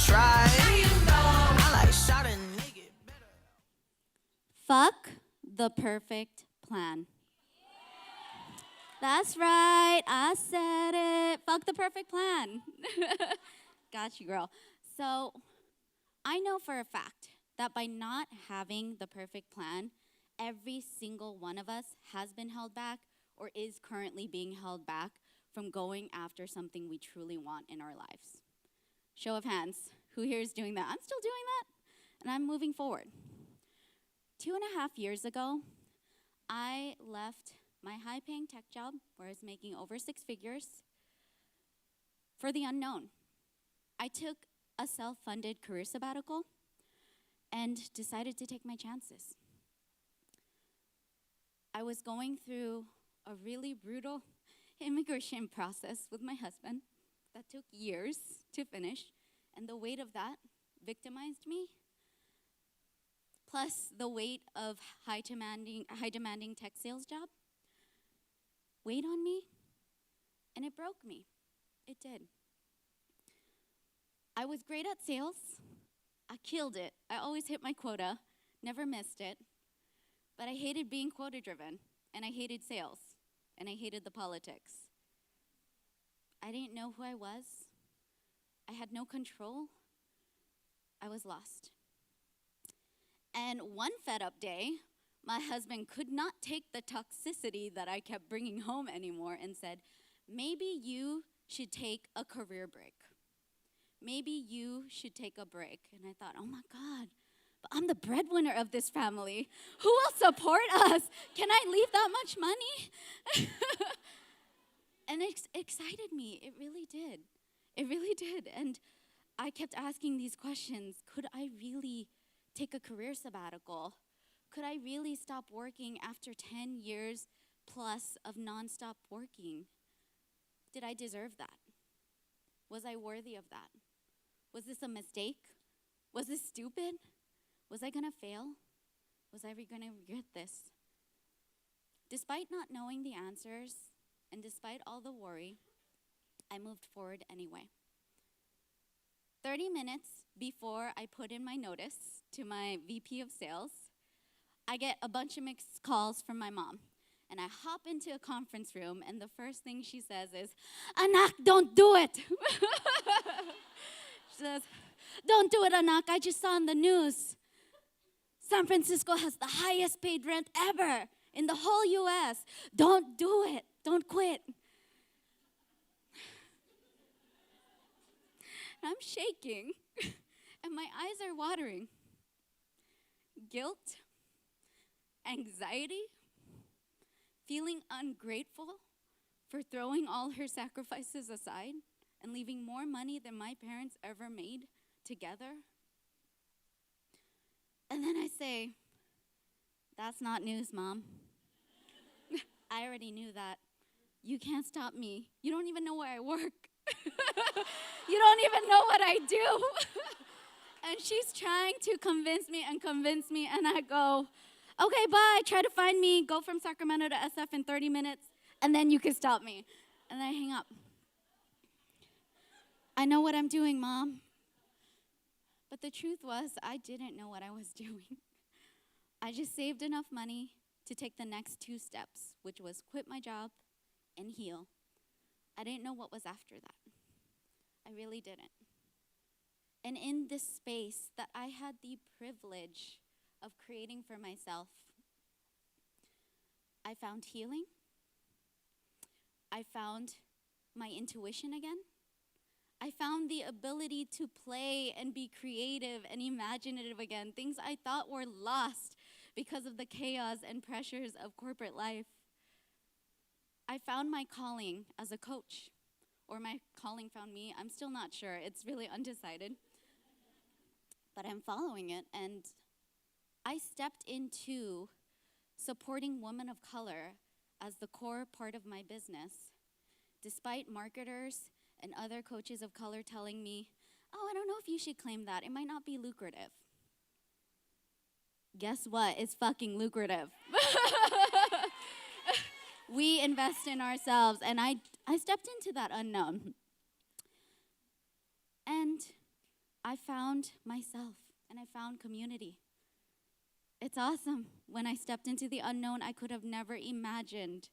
try. I like shot a nigga. Fuck the perfect plan. That's right, I said it. Fuck the perfect plan. Got you, girl. So, I know for a fact that by not having the perfect plan, every single one of us has been held back or is currently being held back from going after something we truly want in our lives. Show of hands, who here is doing that? I'm still doing that, and I'm moving forward. 2.5 years ago, I left my high-paying tech job where I was making over 6 figures for the unknown. I took a self-funded career sabbatical and decided to take my chances. I was going through a really brutal immigration process with my husband that took years to finish, and the weight of that victimized me. Plus the weight of high demanding tech sales job weighed on me, and it broke me. It did. I was great at sales. I killed it. I always hit my quota, never missed it. But I hated being quota driven, and I hated sales, and I hated the politics. I didn't know who I was. I had no control. I was lost. And one fed up day, my husband could not take the toxicity that I kept bringing home anymore and said, maybe you should take a career break. Maybe you should take a break. And I thought, oh my God, but I'm the breadwinner of this family. Who will support us? Can I leave that much money? And it excited me. It really did. It really did. And I kept asking these questions. Could I really take a career sabbatical? Could I really stop working after 10 years plus of nonstop working? Did I deserve that? Was I worthy of that? Was this a mistake? Was this stupid? Was I gonna fail? Was I gonna regret this? Despite not knowing the answers, and despite all the worry, I moved forward anyway. 30 minutes before I put in my notice to my VP of sales, I get a bunch of mixed calls from my mom. And I hop into a conference room, and the first thing she says is, Anak, don't do it. She says, don't do it, Anak. I just saw on the news. San Francisco has the highest paid rent ever in the whole US. Don't do it. Don't quit. I'm shaking, and my eyes are watering. Guilt, anxiety, feeling ungrateful for throwing all her sacrifices aside and leaving more money than my parents ever made together. And then I say, that's not news, Mom. I already knew that. You can't stop me. You don't even know where I work. You don't even know what I do. And she's trying to convince me, and I go, okay, bye, try to find me, go from Sacramento to SF in 30 minutes, and then you can stop me. And I hang up. I know what I'm doing, Mom. But the truth was, I didn't know what I was doing. I just saved enough money to take the next 2 steps, which was quit my job and heal. I didn't know what was after that. I really didn't. And in this space that I had the privilege of creating for myself, I found healing. I found my intuition again. I found the ability to play and be creative and imaginative again, things I thought were lost because of the chaos and pressures of corporate life. I found my calling as a coach, or my calling found me. I'm still not sure. It's really undecided. But I'm following it, and I stepped into supporting women of color as the core part of my business, despite marketers and other coaches of color telling me, oh, I don't know if you should claim that. It might not be lucrative. Guess what? It's fucking lucrative. We invest in ourselves, and I stepped into that unknown. And I found myself and I found community. It's awesome. When I stepped into the unknown, I could have never imagined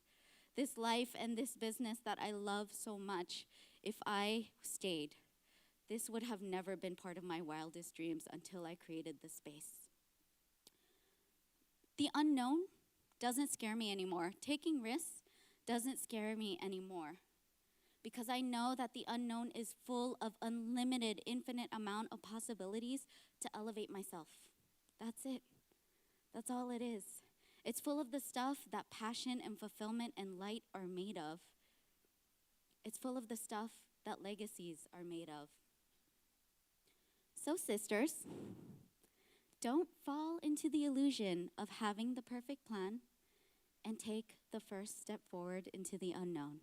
this life and this business that I love so much if I stayed. This would have never been part of my wildest dreams until I created this space. The unknown doesn't scare me anymore. Taking risks doesn't scare me anymore because I know that the unknown is full of unlimited, infinite amount of possibilities to elevate myself. That's it. That's all it is. It's full of the stuff that passion and fulfillment and light are made of. It's full of the stuff that legacies are made of. So, sisters, don't fall into the illusion of having the perfect plan and take the first step forward into the unknown.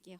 Thank you.